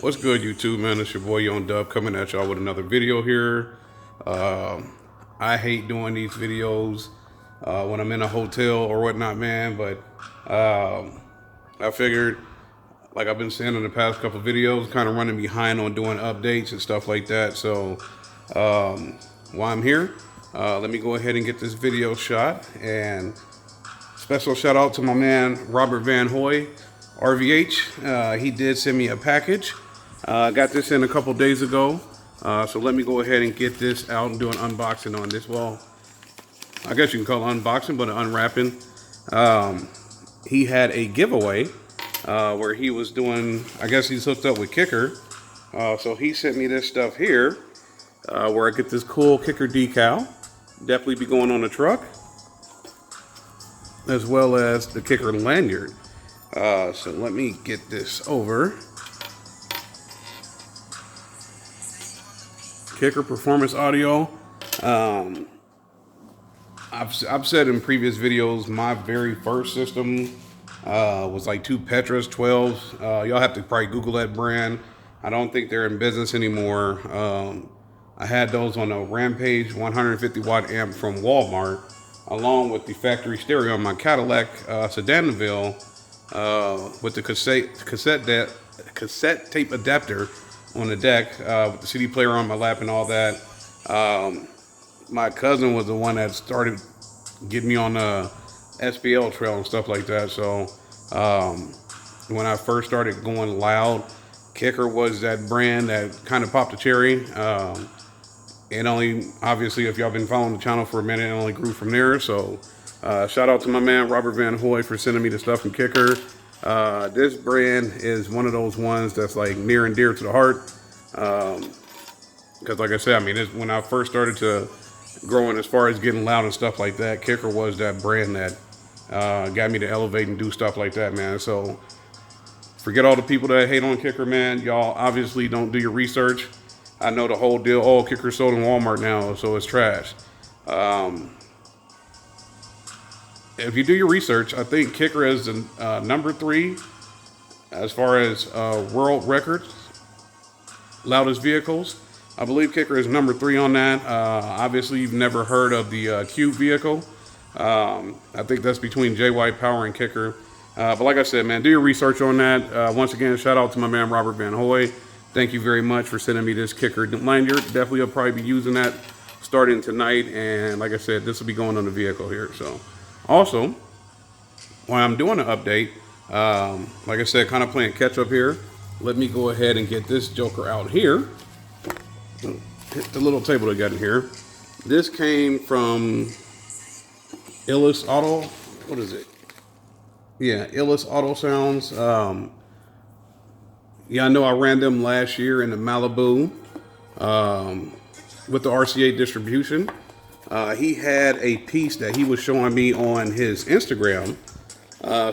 What's good, YouTube, man? It's your boy Young Dub coming at y'all with another video here. I hate doing these videos when I'm in a hotel or whatnot, man. But I figured, like I've been saying in the past couple videos, kind of running behind on doing updates and stuff like that. So while I'm here, let me go ahead and get this video shot. And special shout out to my man Robert Van Hoy, RVH. He did send me a package. Got this in a couple days ago, so let me go ahead and get this out and do an unboxing on this. Well, I guess you can call it unboxing, but an unwrapping. He had a giveaway where he was doing, I guess he's hooked up with Kicker. So he sent me this stuff here where I get this cool Kicker decal. Definitely be going on the truck, as well as the Kicker lanyard. So let me get this over. Kicker Performance Audio. I've said in previous videos, my very first system was like two Petras 12s. Y'all have to probably Google that brand. I don't think they're in business anymore. I had those on a Rampage 150 watt amp from Walmart, along with the factory stereo on my Cadillac Sedanville with the cassette tape adapter on the deck with the CD player on my lap and all that. My cousin was the one that started getting me on the SPL trail and stuff like that. So when I first started going loud, Kicker was that brand that kind of popped the cherry. And only, obviously, if y'all been following the channel for a minute, it only grew from there. So shout out to my man Robert Van Hoy for sending me the stuff from Kicker. This brand is one of those ones that's like near and dear to the heart. Because like I said, I mean, when I first started to growing as far as getting loud and stuff like that, Kicker was that brand that got me to elevate and do stuff like that, man. So forget all the people that hate on Kicker, man. Y'all obviously don't do your research. I know the whole deal. Oh, Kicker sold in Walmart now, so it's trash. If you do your research, I think Kicker is the number 3 as far as world records, loudest vehicles. I believe Kicker is number 3 on that. Obviously, you've never heard of the Cube vehicle. I think that's between J White Power and Kicker. But like I said, man, do your research on that. Once again, shout out to my man Robert Van Hoy. Thank you very much for sending me this Kicker lanyard. Definitely, I'll probably be using that starting tonight. And like I said, this will be going on the vehicle here. So also, while I'm doing an update, like I said, kind of playing catch up here. Let me go ahead and get this joker out here. Hit the little table they got in here. This came from Illest Auto. What is it? Yeah, Illest Auto Sounds. Yeah, I know I ran them last year in the Malibu with the RCA distribution. He had a piece that he was showing me on his Instagram.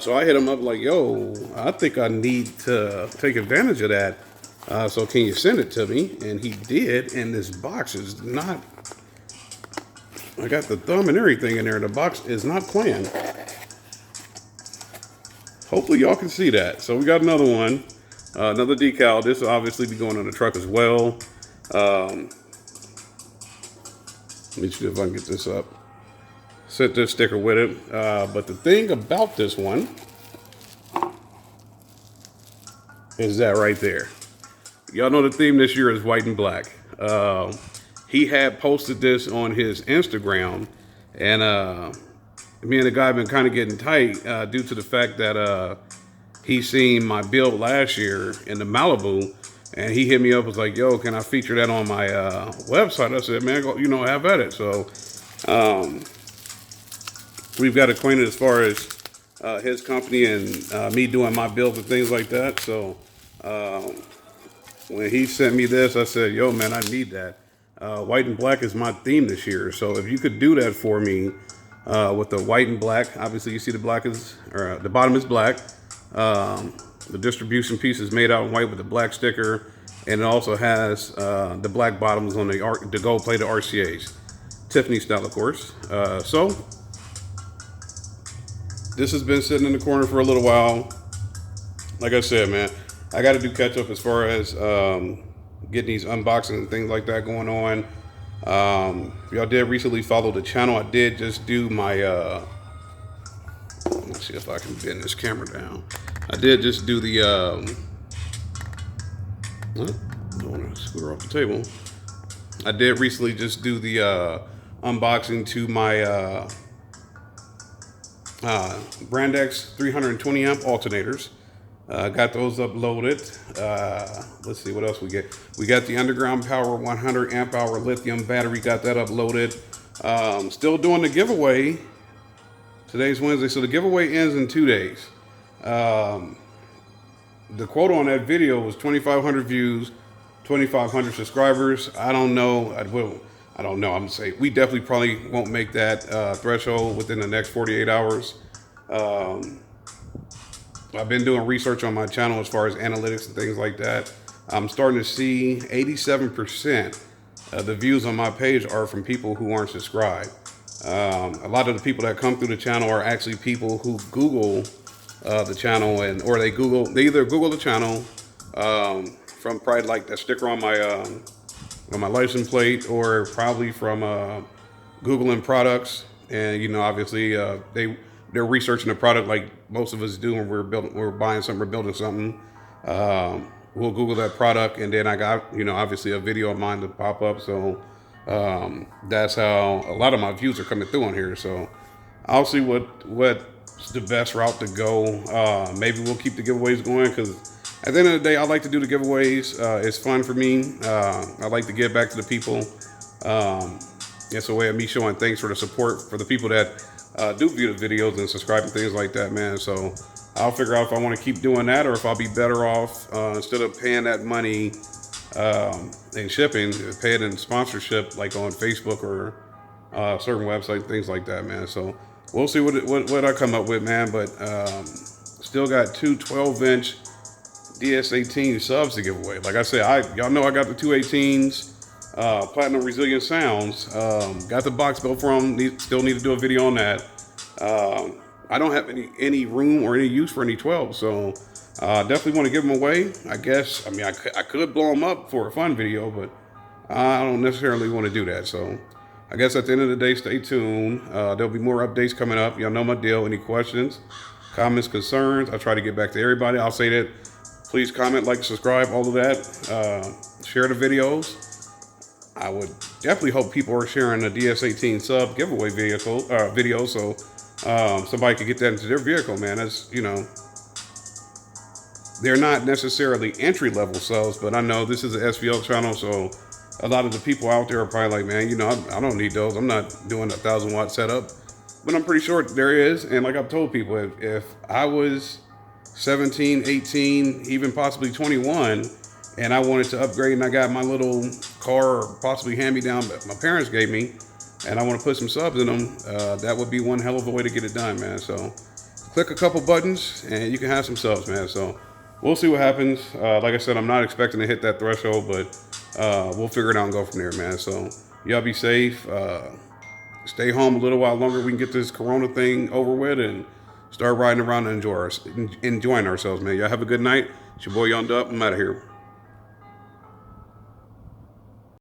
So I hit him up like, yo, I think I need to take advantage of that. So can you send it to me? And he did. And this box is not, I got the thumb and everything in there. The box is not playing. Hopefully y'all can see that. So we got another one. Another decal. This will obviously be going on the truck as well. Let me see if I can get this up. Set this sticker with it. But the thing about this one is that right there. Y'all know the theme this year is white and black. He had posted this on his Instagram, and me and the guy have been kind of getting tight due to the fact that he seen my build last year in the Malibu, and he hit me up, was like, yo, can I feature that on my website? I said, man, go, have at it. So we've got acquainted as far as his company and me doing my builds and things like that. So when he sent me this, I said, yo, man, I need that. White and black is my theme this year. So if you could do that for me with the white and black, obviously you see the black is, or the bottom is black. The distribution piece is made out in white with the black sticker, and it also has the black bottoms on the gold plated RCAs, Tiffany style, of course. So this has been sitting in the corner for a little while. Like I said, man, I got to do catch up as far as getting these unboxing and things like that going on. If y'all did recently follow the channel, I did just do my let's see if I can bend this camera down. I did just do the don't want to scooter off the table. I did recently just do the unboxing to my Brandex 320 amp alternators. Got those uploaded. Let's see what else we get. We got the underground power 100 amp hour lithium battery. Got that uploaded. Still doing the giveaway. Today's Wednesday, so the giveaway ends in 2 days. The quote on that video was 2,500 views, 2,500 subscribers. I don't know. I don't know. I'm gonna say we definitely probably won't make that threshold within the next 48 hours. I've been doing research on my channel as far as analytics and things like that. I'm starting to see 87% of the views on my page are from people who aren't subscribed. A lot of the people that come through the channel are actually people who Google the channel, or they either Google the channel from probably like that sticker on my license plate, or probably from Googling products, and you know, obviously they're researching the product like most of us do when we're buying something, we're building something. We'll Google that product, and then I got, you know, obviously a video of mine to pop up. So that's how a lot of my views are coming through on here. So I'll see what's the best route to go. Maybe we'll keep the giveaways going, because at the end of the day, I like to do the giveaways. It's fun for me. I like to give back to the people. It's a way of me showing thanks for the support for the people that do view the videos and subscribe and things like that, man. So I'll figure out if I want to keep doing that, or if I'll be better off instead of paying that money in shipping, pay it in sponsorship, like on Facebook or certain websites, things like that, man. So we'll see what I come up with, man. But still got two 12-inch DS18 subs to give away. Like I said, y'all know I got the 218s. Platinum Resilient Sounds. Got the box built for them. Still need to do a video on that. I don't have any room or any use for any 12, so definitely want to give them away. I guess, I mean, I could blow them up for a fun video, but I don't necessarily want to do that. So I guess at the end of the day, stay tuned. There'll be more updates coming up. Y'all know my deal. Any questions, comments, concerns, I try to get back to everybody. I'll say that. Please comment, like, subscribe, all of that. Share the videos. I would definitely hope people are sharing the DS18 sub giveaway video, so somebody could get that into their vehicle, man. That's, you know, they're not necessarily entry-level subs, but I know this is an SVL channel, so a lot of the people out there are probably like, man, you know, I don't need those. I'm not doing a 1,000-watt setup. But I'm pretty sure there is, and like I've told people, if I was 17, 18, even possibly 21, and I wanted to upgrade, and I got my little car, or possibly hand-me-down that my parents gave me, and I want to put some subs in them, that would be one hell of a way to get it done, man. So click a couple buttons, and you can have some subs, man. So we'll see what happens. Like I said, I'm not expecting to hit that threshold, but we'll figure it out and go from there, man. So y'all be safe. Stay home a little while longer. We can get this corona thing over with and start riding around and enjoying ourselves, man. Y'all have a good night. It's your boy Young Dub. I'm out of here.